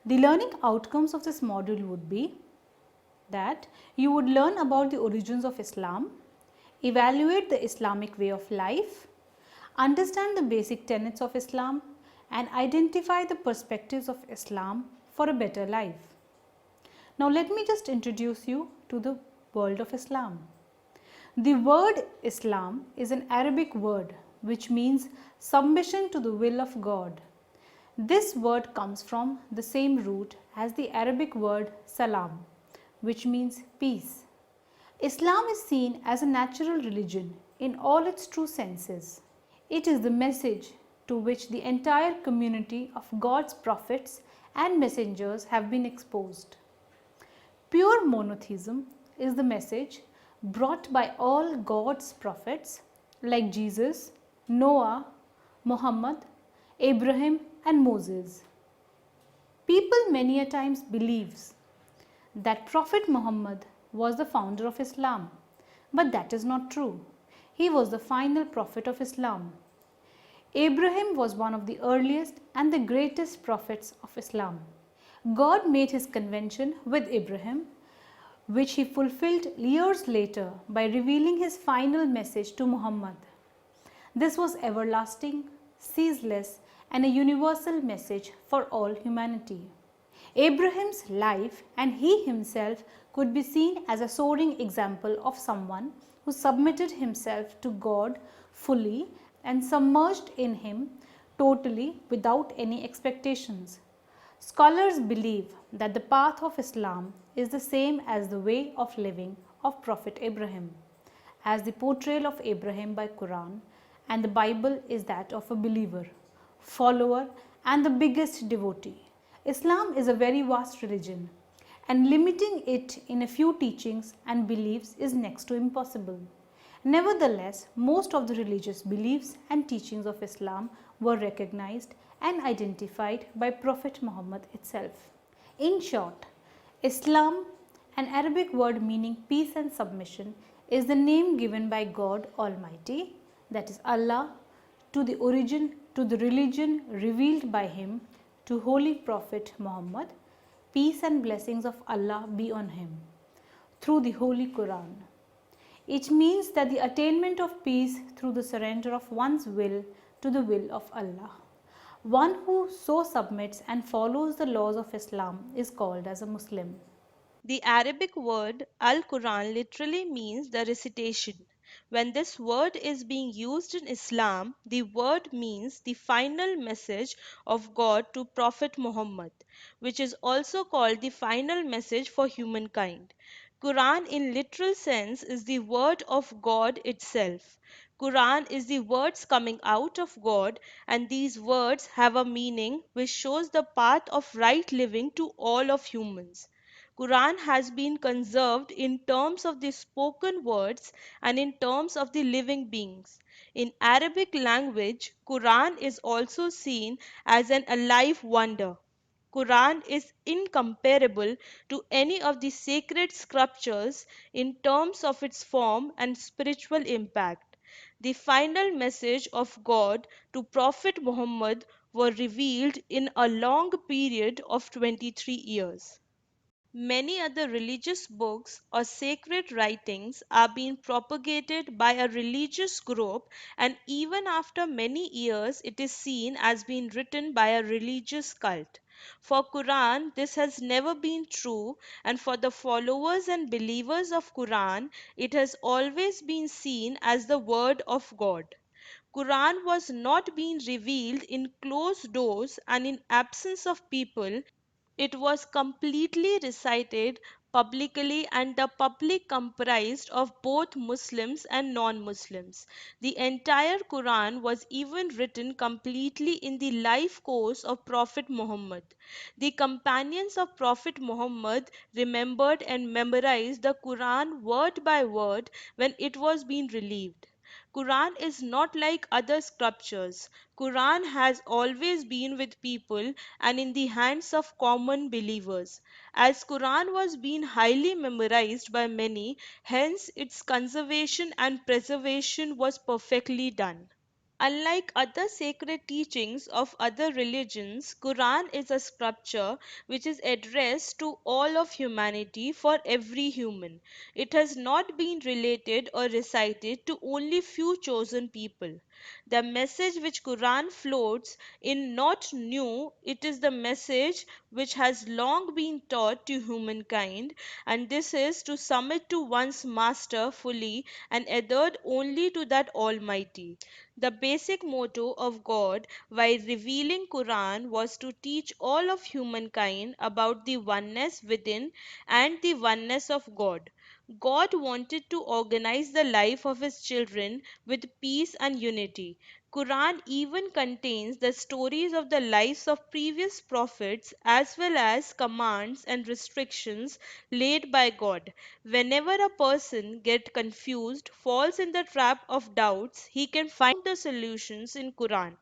The learning outcomes of this module would be that you would learn about the origins of Islam, evaluate the Islamic way of life, understand the basic tenets of Islam, and identify the perspectives of Islam for a better life. Now let me just introduce you to the world of Islam. The word Islam is an Arabic word which means submission to the will of God. This word comes from the same root as the Arabic word salam, which means peace. Islam is seen as a natural religion in all its true senses. It is the message to which the entire community of God's prophets and messengers have been exposed. Pure monotheism is the message brought by all God's prophets like Jesus, Noah, Muhammad, Abraham and Moses. People many a times believes that Prophet Muhammad was the founder of Islam, but that is not true. He was the final prophet of Islam. Abraham was one of the earliest and the greatest prophets of Islam. God made his convention with Abraham, which he fulfilled years later by revealing his final message to Muhammad. This was everlasting, ceaseless, and a universal message for all humanity. Abraham's life and he himself could be seen as a soaring example of someone who submitted himself to God fully and submerged in him totally without any expectations. Scholars believe that the path of Islam is the same as the way of living of Prophet Abraham, as the portrayal of Abraham by Quran and the Bible is that of a believer, follower and the biggest devotee. Islam is a very vast religion and limiting it in a few teachings and beliefs is next to impossible. Nevertheless, most of the religious beliefs and teachings of Islam were recognized and identified by Prophet Muhammad itself. In short, Islam, an Arabic word meaning peace and submission, is the name given by God Almighty, that is Allah, to the religion revealed by him to Holy Prophet Muhammad, peace and blessings of Allah be on him, through the Holy Quran. It means that the attainment of peace through the surrender of one's will to the will of Allah. One who so submits and follows the laws of Islam is called as a Muslim. The Arabic word Al Quran literally means the recitation. When this word is being used in Islam, the word means the final message of God to Prophet Muhammad, which is also called the final message for humankind. Quran in literal sense is the word of God itself. Quran is the words coming out of God, and these words have a meaning which shows the path of right living to all of humans. Quran has been conserved in terms of the spoken words and in terms of the living beings. In Arabic language, Quran is also seen as an alive wonder. Quran is incomparable to any of the sacred scriptures in terms of its form and spiritual impact. The final message of God to Prophet Muhammad were revealed in a long period of 23 years. Many other religious books or sacred writings are being propagated by a religious group, and even after many years it is seen as being written by a religious cult. For Quran this has never been true, and for the followers and believers of Quran it has always been seen as the word of God. Quran was not being revealed in closed doors and in absence of people. It was completely recited publicly, and the public comprised of both Muslims and non-Muslims. The entire Quran was even written completely in the life course of Prophet Muhammad. The companions of Prophet Muhammad remembered and memorized the Quran word by word when it was being relieved. Quran is not like other scriptures. Quran has always been with people and in the hands of common believers. As Quran was being highly memorized by many, hence its conservation and preservation was perfectly done. Unlike other sacred teachings of other religions, Quran is a scripture which is addressed to all of humanity for every human. It has not been related or recited to only few chosen people. The message which Quran floats in not new, it is the message which has long been taught to humankind, and this is to submit to one's master fully and adhered only to that Almighty. The basic motto of God while revealing Quran was to teach all of humankind about the oneness within and the oneness of God. God wanted to organize the life of his children with peace and unity. Quran even contains the stories of the lives of previous prophets as well as commands and restrictions laid by God. Whenever a person gets confused, falls in the trap of doubts, he can find the solutions in Quran.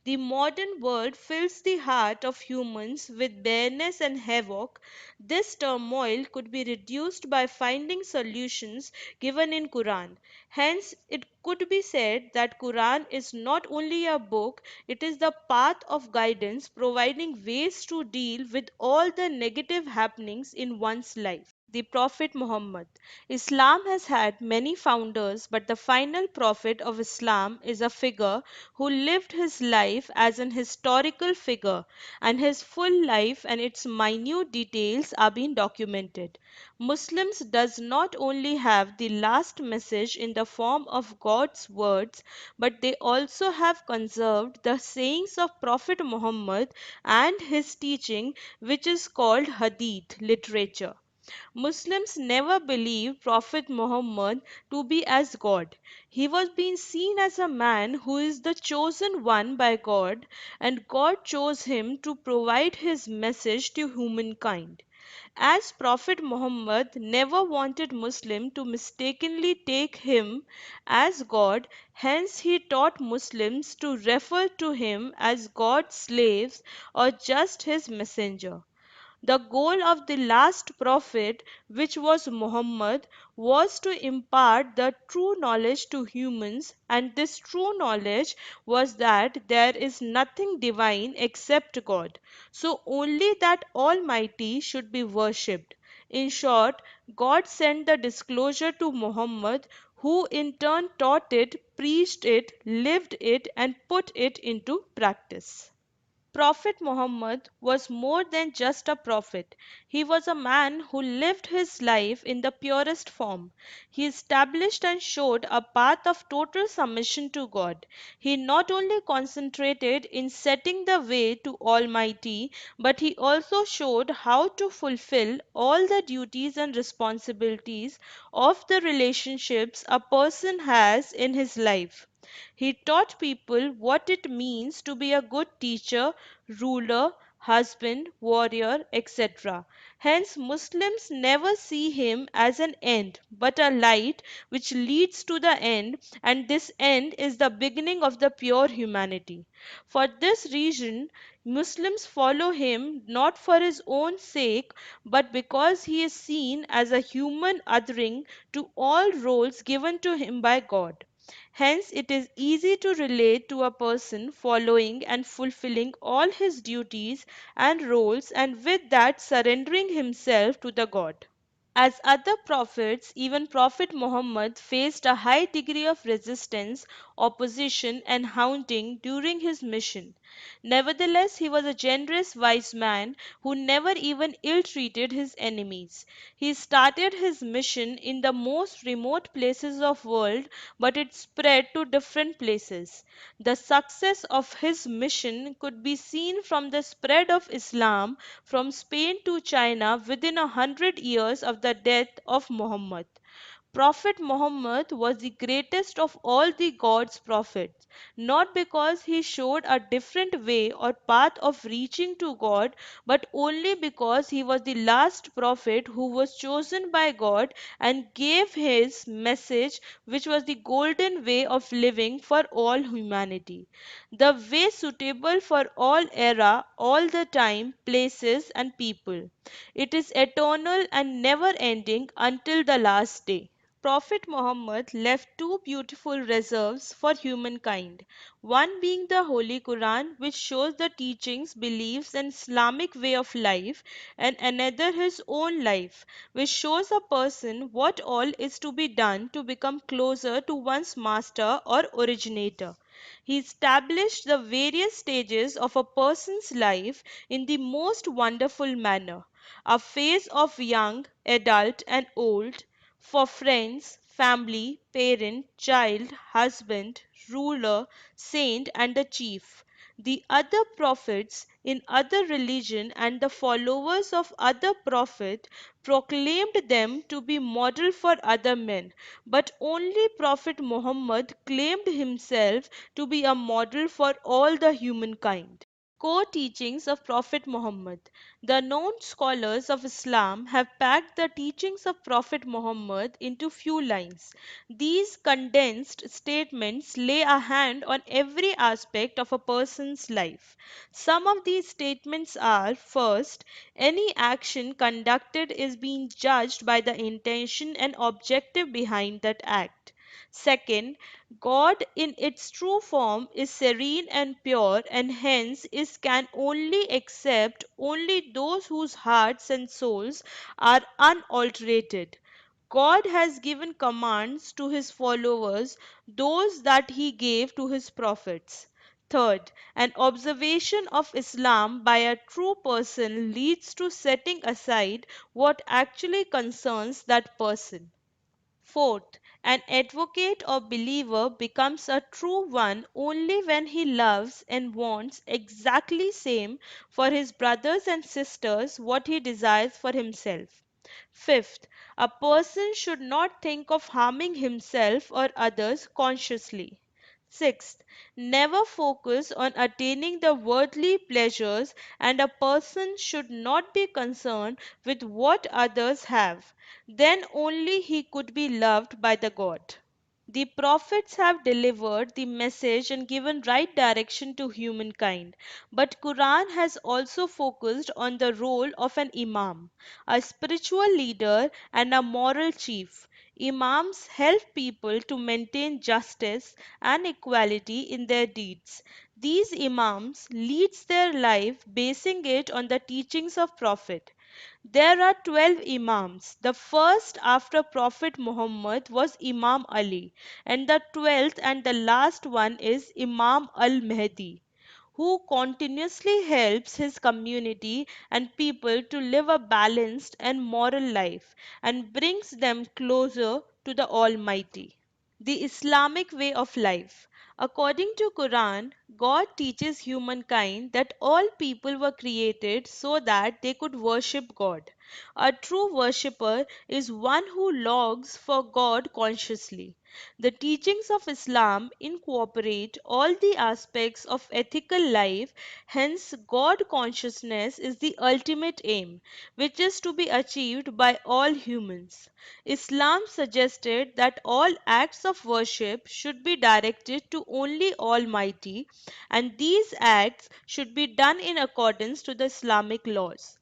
The modern world fills the heart of humans with bareness and havoc. This turmoil could be reduced by finding solutions given in Quran. Hence, it could be said that Quran is not only a book, it is the path of guidance providing ways to deal with all the negative happenings in one's life. The Prophet Muhammad. Islam has had many founders, but the final prophet of Islam is a figure who lived his life as an historical figure, and his full life and its minute details are being documented. Muslims does not only have the last message in the form of God's words, but they also have conserved the sayings of Prophet Muhammad and his teaching, which is called Hadith literature. Muslims never believed Prophet Muhammad to be as God. He was being seen as a man who is the chosen one by God, and God chose him to provide his message to humankind. As Prophet Muhammad never wanted Muslim to mistakenly take him as God, hence he taught Muslims to refer to him as God's slaves or just his messenger. The goal of the last prophet, which was Muhammad, was to impart the true knowledge to humans, and this true knowledge was that there is nothing divine except God. So only that Almighty should be worshipped. In short, God sent the disclosure to Muhammad, who in turn taught it, preached it, lived it, and put it into practice. Prophet Muhammad was more than just a prophet. He was a man who lived his life in the purest form. He established and showed a path of total submission to God. He not only concentrated in setting the way to Almighty, but he also showed how to fulfill all the duties and responsibilities of the relationships a person has in his life. He taught people what it means to be a good teacher, ruler, husband, warrior, etc. Hence, Muslims never see him as an end, but a light which leads to the end, and this end is the beginning of the pure humanity. For this reason, Muslims follow him not for his own sake, but because he is seen as a human othering to all roles given to him by God. Hence, it is easy to relate to a person following and fulfilling all his duties and roles, and with that surrendering himself to the God. As other prophets, even Prophet Muhammad faced a high degree of resistance, opposition, and haunting during his mission. Nevertheless, he was a generous, wise man who never even ill treated his enemies. He started his mission in the most remote places of world, but it spread to different places. The success of his mission could be seen from the spread of Islam from Spain to China within 100 years of the death of Muhammad. Prophet Muhammad was the greatest of all the God's prophets, not because he showed a different way or path of reaching to God, but only because he was the last prophet who was chosen by God and gave his message, which was the golden way of living for all humanity. The way suitable for all era, all the time, places, and people. It is eternal and never ending until the last day. Prophet Muhammad left two beautiful reserves for humankind, one being the Holy Quran, which shows the teachings, beliefs, and Islamic way of life, and another his own life, which shows a person what all is to be done to become closer to one's master or originator. He established the various stages of a person's life in the most wonderful manner, a phase of young, adult, and old, for friends, family, parent, child, husband, ruler, saint, and the chief. The other prophets in other religion and the followers of other prophet proclaimed them to be model for other men, but only Prophet Muhammad claimed himself to be a model for all the humankind. Core teachings of Prophet Muhammad. The known scholars of Islam have packed the teachings of Prophet Muhammad into few lines. These condensed statements lay a hand on every aspect of a person's life. Some of these statements are: first, any action conducted is being judged by the intention and objective behind that act. Second, God in its true form is serene and pure, and hence is can only accept only those whose hearts and souls are unalterated. God has given commands to his followers, those that he gave to his prophets. Third, an observation of Islam by a true person leads to setting aside what actually concerns that person. Fourth, an advocate or believer becomes a true one only when he loves and wants exactly same for his brothers and sisters what he desires for himself. Fifth, a person should not think of harming himself or others consciously. Sixth, never focus on attaining the worldly pleasures, and a person should not be concerned with what others have. Then only he could be loved by the God. The prophets have delivered the message and given right direction to humankind, but Quran has also focused on the role of an imam, a spiritual leader and a moral chief. Imams help people to maintain justice and equality in their deeds. These imams leads their life basing it on the teachings of prophet. There are 12 Imams. The first after Prophet Muhammad was Imam Ali, and the 12th and the last one is Imam al Mahdi, who continuously helps his community and people to live a balanced and moral life and brings them closer to the Almighty. The Islamic way of life. According to Quran, God teaches humankind that all people were created so that they could worship God. A true worshipper is one who longs for God consciously. The teachings of Islam incorporate all the aspects of ethical life, hence, God consciousness is the ultimate aim, which is to be achieved by all humans. Islam suggested that all acts of worship should be directed to only Almighty, and these acts should be done in accordance to the Islamic laws.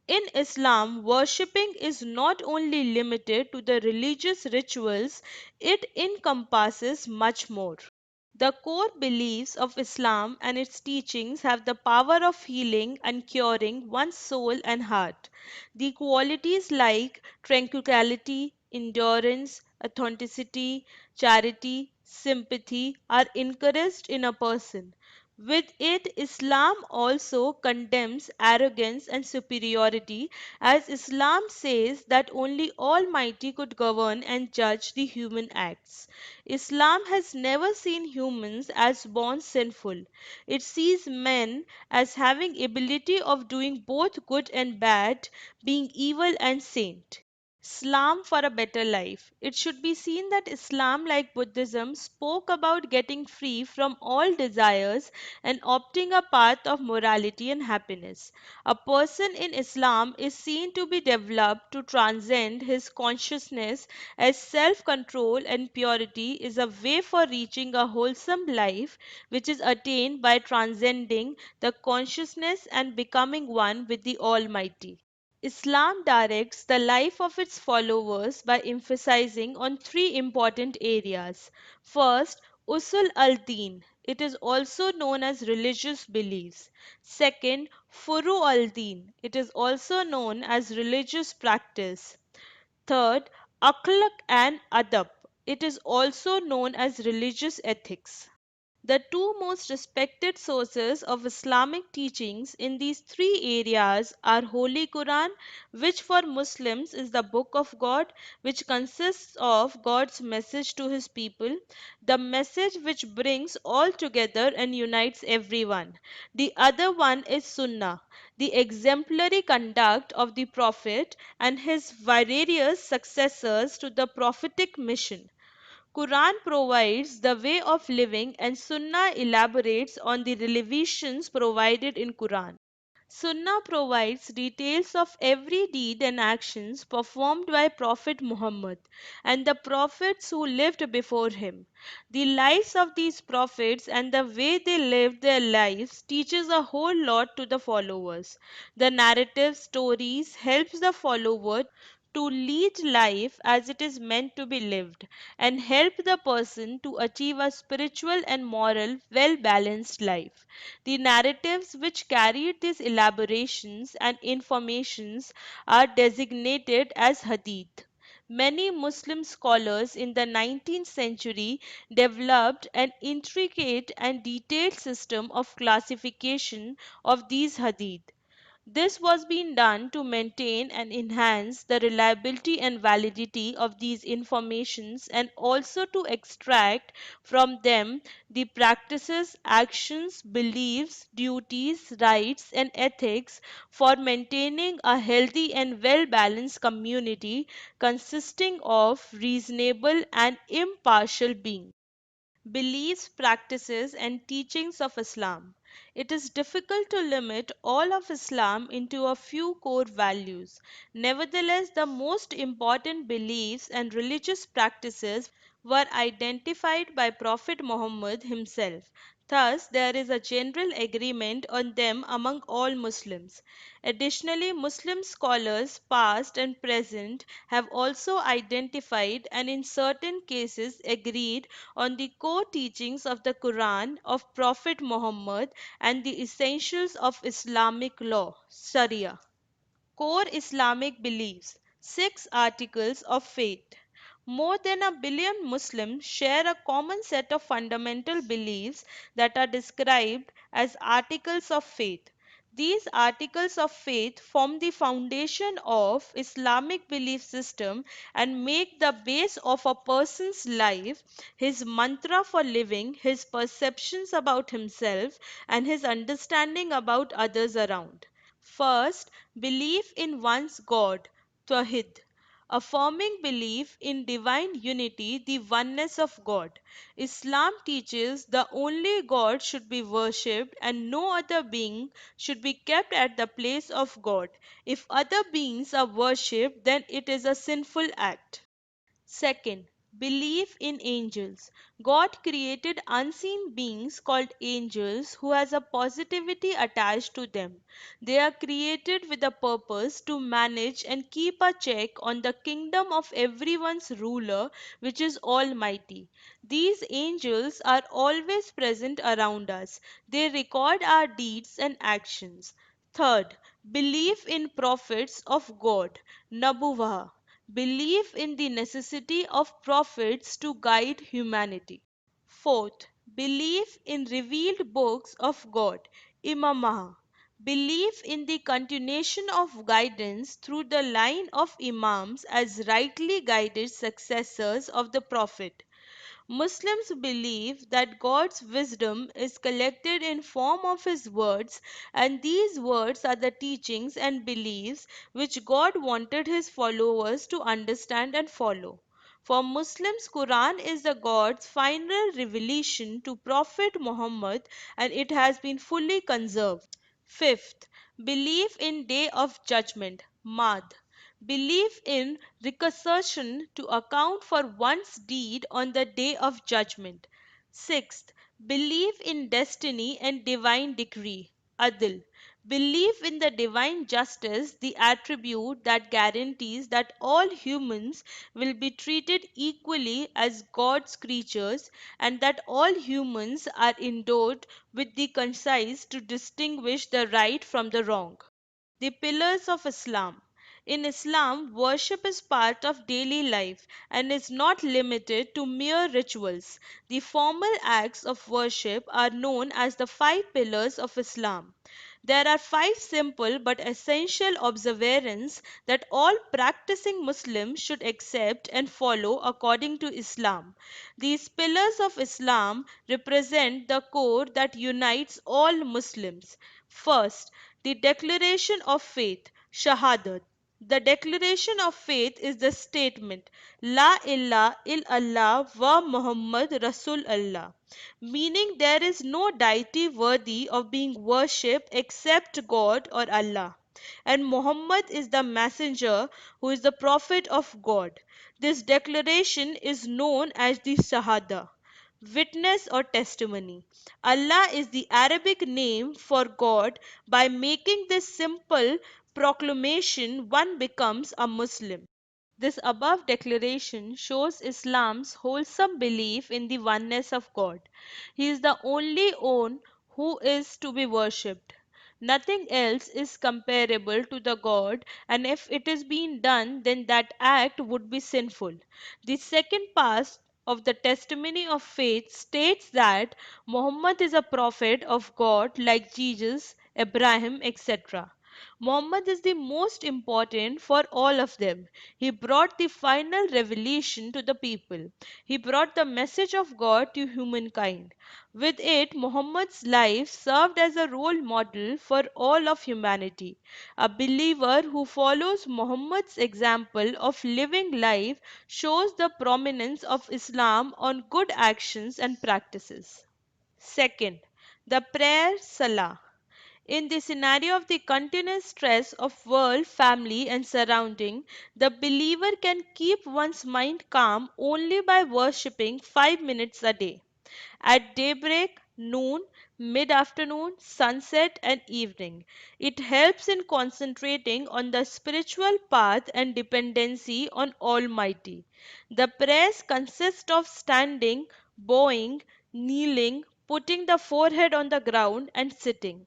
In Islam, worshipping is not only limited to the religious rituals, it encompasses much more. The core beliefs of Islam and its teachings have the power of healing and curing one's soul and heart. The qualities like tranquility, endurance, authenticity, charity, sympathy are encouraged in a person. With it, Islam also condemns arrogance and superiority, as Islam says that only Almighty could govern and judge the human acts. Islam has never seen humans as born sinful. It sees men as having ability of doing both good and bad, being evil and saint. Islam for a better life. It should be seen that Islam, like Buddhism, spoke about getting free from all desires and opting a path of morality and happiness. A person in Islam is seen to be developed to transcend his consciousness, as self control and purity is a way for reaching a wholesome life, which is attained by transcending the consciousness and becoming one with the Almighty. Islam directs the life of its followers by emphasizing on three important areas. First, Usul al-Din. It is also known as religious beliefs. Second, Furu al-Din. It is also known as religious practice. Third, Akhlaq and Adab. It is also known as religious ethics. The two most respected sources of Islamic teachings in these three areas are Holy Quran, which for Muslims is the book of God, which consists of God's message to his people, the message which brings all together and unites everyone. The other one is Sunnah, the exemplary conduct of the Prophet and his various successors to the prophetic mission. Quran provides the way of living and Sunnah elaborates on the revelations provided in Quran. Sunnah provides details of every deed and actions performed by Prophet Muhammad and the prophets who lived before him. The lives of these prophets and the way they lived their lives teaches a whole lot to the followers. The narrative stories helps the follower to lead life as it is meant to be lived and help the person to achieve a spiritual and moral well balanced life. The narratives which carried these elaborations and informations are designated as hadith. Many Muslim scholars in the 19th century developed an intricate and detailed system of classification of these hadith. This was being done to maintain and enhance the reliability and validity of these informations and also to extract from them the practices, actions, beliefs, duties, rights, and ethics for maintaining a healthy and well balanced community consisting of reasonable and impartial beings. Beliefs, practices, and teachings of Islam. It is difficult to limit all of Islam into a few core values. Nevertheless, the most important beliefs and religious practices were identified by Prophet Muhammad himself. Thus, there is a general agreement on them among all Muslims. Additionally, Muslim scholars, past and present, have also identified and in certain cases agreed on the core teachings of the Quran of Prophet Muhammad and the essentials of Islamic law, Sharia. Core Islamic beliefs, six articles of faith. More than a billion Muslims share a common set of fundamental beliefs that are described as articles of faith. These articles of faith form the foundation of Islamic belief system and make the base of a person's life, his mantra for living, his perceptions about himself, and his understanding about others around. First, belief in one's God, Tawhid. Affirming belief in divine unity, the oneness of God. Islam teaches the only God should be worshipped and no other being should be kept at the place of God. If other beings are worshipped, then it is a sinful act. Second, belief in angels. God created unseen beings called angels who has a positivity attached to them. They are created with a purpose to manage and keep a check on the kingdom of everyone's ruler, which is Almighty. These angels are always present around us. They record our deeds and actions. Third, belief in prophets of God, Nabuwah. Belief in the necessity of prophets to guide humanity. Fourth, belief in revealed books of God, Imamah. Belief in the continuation of guidance through the line of Imams as rightly guided successors of the Prophet. Muslims believe that God's wisdom is collected in form of his words and these words are the teachings and beliefs which God wanted his followers to understand and follow. For Muslims, Quran is the God's final revelation to Prophet Muhammad and it has been fully conserved. Fifth, belief in Day of Judgment, Mad. Belief in resurrection to account for one's deed on the Day of Judgment. Sixth, belief in destiny and divine decree, Adl. Belief in the divine justice, the attribute that guarantees that all humans will be treated equally as God's creatures and that all humans are endowed with the conscience to distinguish the right from the wrong. The pillars of Islam. In Islam, worship is part of daily life and is not limited to mere rituals. The formal acts of worship are known as the five pillars of Islam. There are five simple but essential observances that all practicing Muslims should accept and follow according to Islam. These pillars of Islam represent the core that unites all Muslims. First, the declaration of faith, Shahadat. The declaration of faith is the statement, La ilaha illallah wa Muhammad Rasul Allah, meaning there is no deity worthy of being worshipped except God or Allah. And Muhammad is the messenger who is the prophet of God. This declaration is known as the Shahada, witness or testimony. Allah is the Arabic name for God. By making this simple proclamation, one becomes a Muslim. This above declaration shows Islam's wholesome belief in the oneness of God. He is the only one who is to be worshipped. Nothing else is comparable to the God, and if it is being done, then that act would be sinful. The second part of the testimony of faith states that Muhammad is a prophet of God like Jesus, Abraham, etc. Muhammad is the most important for all of them. He brought the final revelation to the people. He brought the message of God to humankind. With it, Muhammad's life served as a role model for all of humanity. A believer who follows Muhammad's example of living life shows the prominence of Islam on good actions and practices. Second, the prayer Salah. In the scenario of the continuous stress of world, family, and surrounding, the believer can keep one's mind calm only by worshipping 5 minutes a day. At daybreak, noon, mid afternoon, sunset, and evening. It helps in concentrating on the spiritual path and dependency on Almighty. The prayers consist of standing, bowing, kneeling, putting the forehead on the ground, and sitting.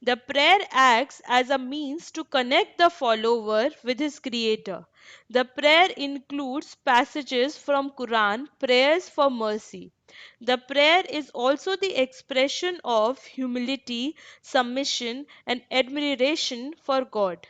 The prayer acts as a means to connect the follower with his creator. The prayer includes passages from Quran, prayers for mercy. The prayer is also the expression of humility, submission, and admiration for God.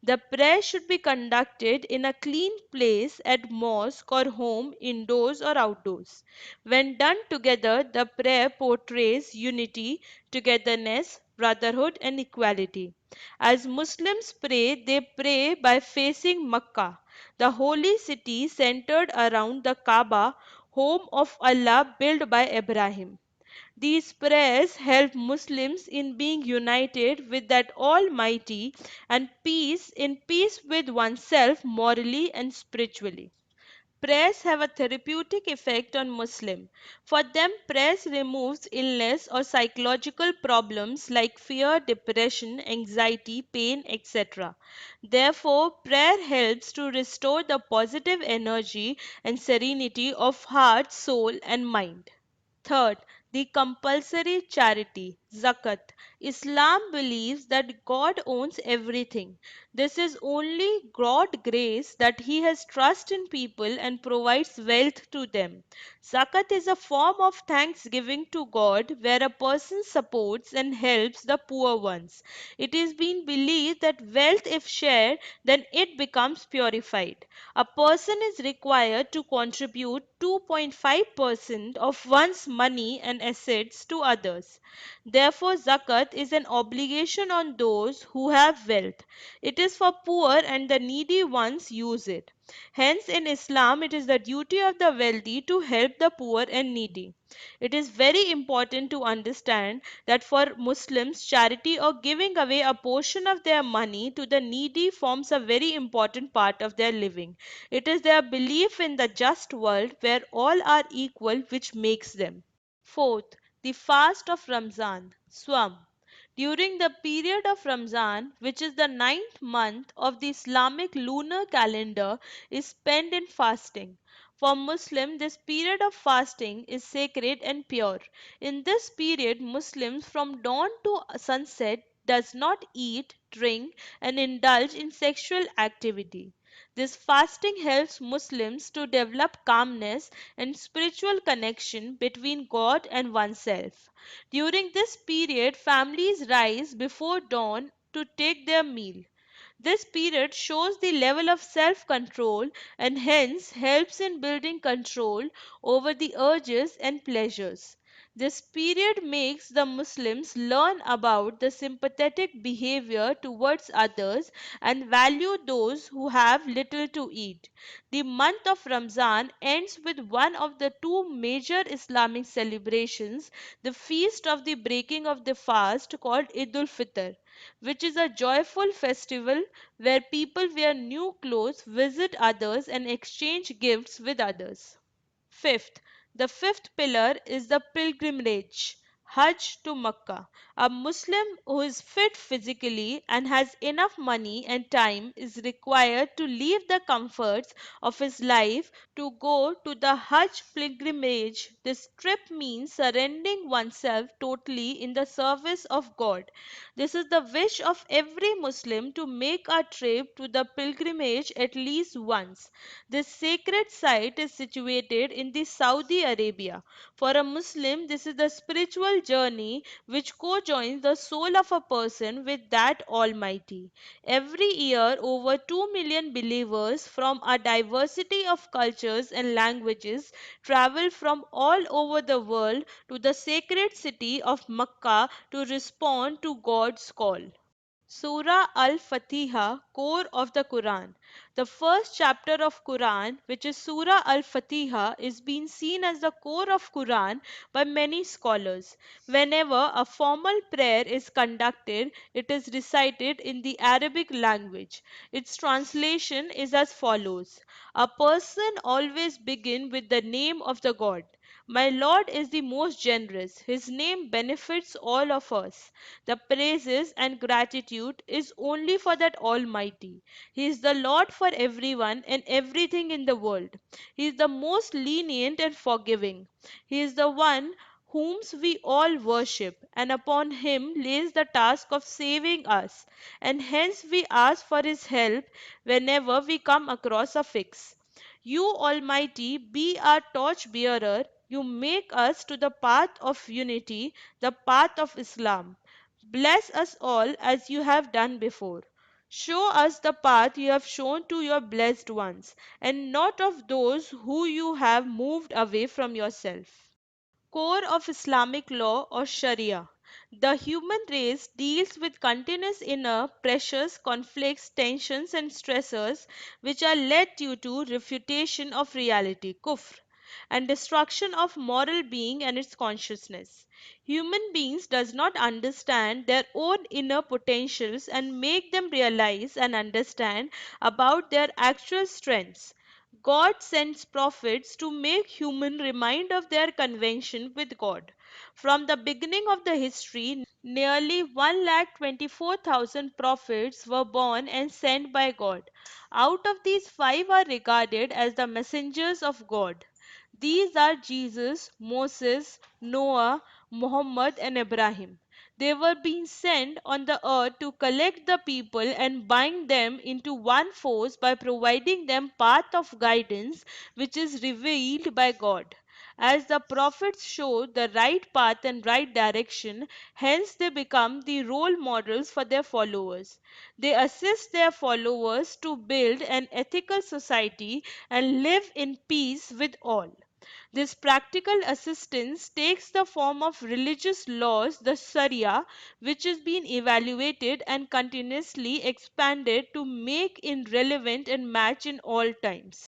The prayer should be conducted in a clean place at mosque or home, indoors or outdoors. When done together, the prayer portrays unity, togetherness, brotherhood, and equality. As Muslims pray, they pray by facing Makkah, the holy city centered around the Kaaba, home of Allah built by Abraham. These prayers help Muslims in being united with that Almighty and peace with oneself morally and spiritually. Prayers have a therapeutic effect on Muslim. For them, prayers removes illness or psychological problems like fear, depression, anxiety, pain, etc. Therefore, prayer helps to restore the positive energy and serenity of heart, soul, and mind. Third, the compulsory charity, zakat. Islam believes that God owns everything. This is only God grace that He has trust in people and provides wealth to them. Zakat is a form of thanksgiving to God where a person supports and helps the poor ones. It is been believed that wealth, if shared, then it becomes purified. A person is required to contribute 2.5% of one's money and assets to others. Therefore, zakat is an obligation on those who have wealth. It is for poor and the needy ones use it. Hence, in Islam, it is the duty of the wealthy to help the poor and needy. It is very important to understand that for Muslims, charity or giving away a portion of their money to the needy forms a very important part of their living. It is their belief in the just world where all are equal which makes them. Fourth, the fast of Ramzan, Swam. During the period of Ramzan, which is the ninth month of the Islamic lunar calendar, is spent in fasting. For Muslims, this period of fasting is sacred and pure. In this period, Muslims from dawn to sunset does not eat, drink, and indulge in sexual activity. This fasting helps Muslims to develop calmness and spiritual connection between God and oneself. During this period, families rise before dawn to take their meal. This period shows the level of self control and hence helps in building control over the urges and pleasures. This period makes the Muslims learn about the sympathetic behavior towards others and value those who have little to eat. The month of Ramzan ends with one of the two major Islamic celebrations, the feast of the breaking of the fast called Eid al-Fitr, which is a joyful festival where people wear new clothes, visit others, and exchange gifts with others. Fifth, the fifth pillar is the pilgrimage, Hajj to Makkah. A Muslim who is fit physically and has enough money and time is required to leave the comforts of his life to go to the Hajj pilgrimage. This trip means surrendering oneself totally in the service of God. This is the wish of every Muslim to make a trip to the pilgrimage at least once. This sacred site is situated in the Saudi Arabia. For a Muslim, this is the spiritual journey which co-joins the soul of a person with that Almighty. Every year, over 2 million believers from a diversity of cultures and languages travel from all over the world to the sacred city of Makkah to respond to God's call. Surah Al-Fatiha, core of the Quran. The first chapter of Quran, which is Surah Al-Fatiha, is being seen as the core of Quran by many scholars. Whenever a formal prayer is conducted, it is recited in the Arabic language. Its translation is as follows: a person always begin with the name of the God. My Lord is the most generous. His name benefits all of us. The praises and gratitude is only for that Almighty. He is the Lord for everyone and everything in the world. He is the most lenient and forgiving. He is the one whom we all worship, and upon him lays the task of saving us, and hence we ask for his help whenever we come across a fix. You, Almighty, be our torch bearer. You make us to the path of unity, the path of Islam. Bless us all as you have done before. Show us the path you have shown to your blessed ones, and not of those who you have moved away from yourself. Core of Islamic law or Sharia. The human race deals with continuous inner pressures, conflicts, tensions, and stressors which are led due to refutation of reality, kufr, and destruction of moral being and its consciousness. Human beings does not understand their own inner potentials and make them realize and understand about their actual strengths. God sends prophets to make human remind of their convention with God. From the beginning of the history, nearly 1,24,000 prophets were born and sent by God. Out of these, five are regarded as the messengers of God. These are Jesus, Moses, Noah, Muhammad, and Abraham. They were being sent on the earth to collect the people and bind them into one force by providing them path of guidance which is revealed by God. As the prophets show the right path and right direction, hence they become the role models for their followers. They assist their followers to build an ethical society and live in peace with all. This practical assistance takes the form of religious laws, the Sharia, which is being evaluated and continuously expanded to make it relevant and match in all times.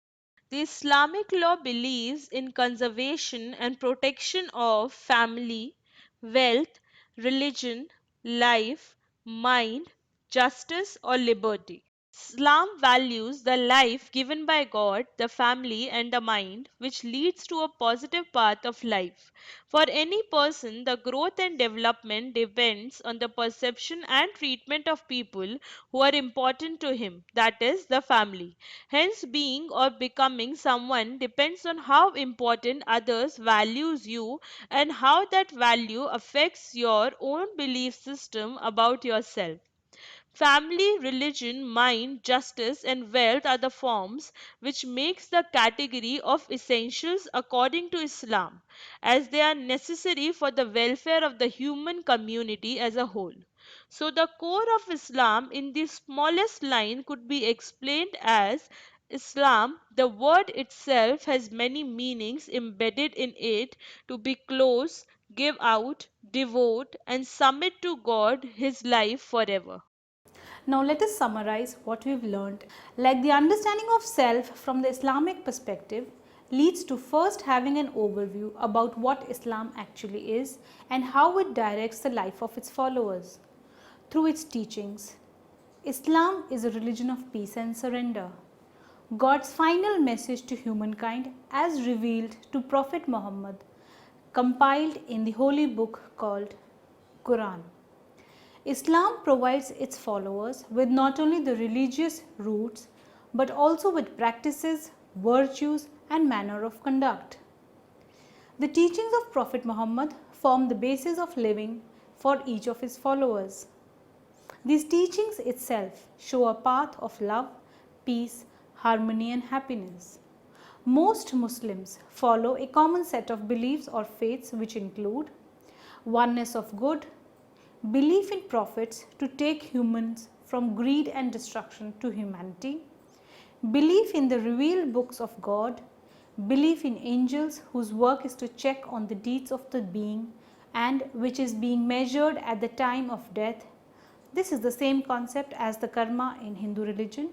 The Islamic law believes in conservation and protection of family, wealth, religion, life, mind, justice, or liberty. Islam values the life given by God, the family, and the mind, which leads to a positive path of life. For any person, the growth and development depends on the perception and treatment of people who are important to him, that is, the family. Hence, being or becoming someone depends on how important others values you and how that value affects your own belief system about yourself. Family, religion, mind, justice, and wealth are the forms which makes the category of essentials according to Islam, as they are necessary for the welfare of the human community as a whole. So the core of Islam in the smallest line could be explained as Islam, the word itself has many meanings embedded in it to be close, give out, devote, and submit to God his life forever. Now let us summarize what we've learned. Like the understanding of self from the Islamic perspective leads to first having an overview about what Islam actually is and how it directs the life of its followers. Through its teachings, Islam is a religion of peace and surrender. God's final message to humankind as revealed to Prophet Muhammad, compiled in the holy book called Quran. Islam provides its followers with not only the religious roots but also with practices, virtues, and manner of conduct. The teachings of Prophet Muhammad form the basis of living for each of his followers. These teachings itself show a path of love, peace, harmony, and happiness. Most Muslims follow a common set of beliefs or faiths which include oneness of good, belief in prophets to take humans from greed and destruction to humanity, belief in the revealed books of God, belief in angels whose work is to check on the deeds of the being and which is being measured at the time of death. This is the same concept as the karma in Hindu religion.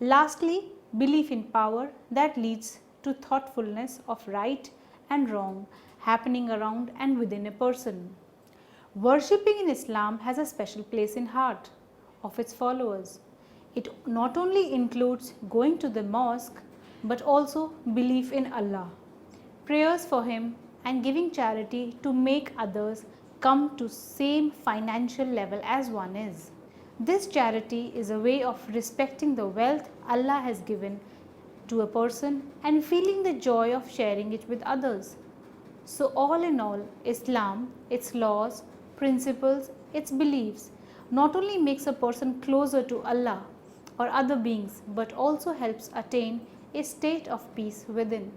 Lastly, belief in power that leads to thoughtfulness of right and wrong happening around and within a person. Worshipping in Islam has a special place in heart of its followers. It not only includes going to the mosque but also belief in Allah, prayers for Him, and giving charity to make others come to same financial level as one is. This charity is a way of respecting the wealth Allah has given to a person and feeling the joy of sharing it with others. So all in all, Islam, its laws, principles, its beliefs not only makes a person closer to Allah or other beings but also helps attain a state of peace within.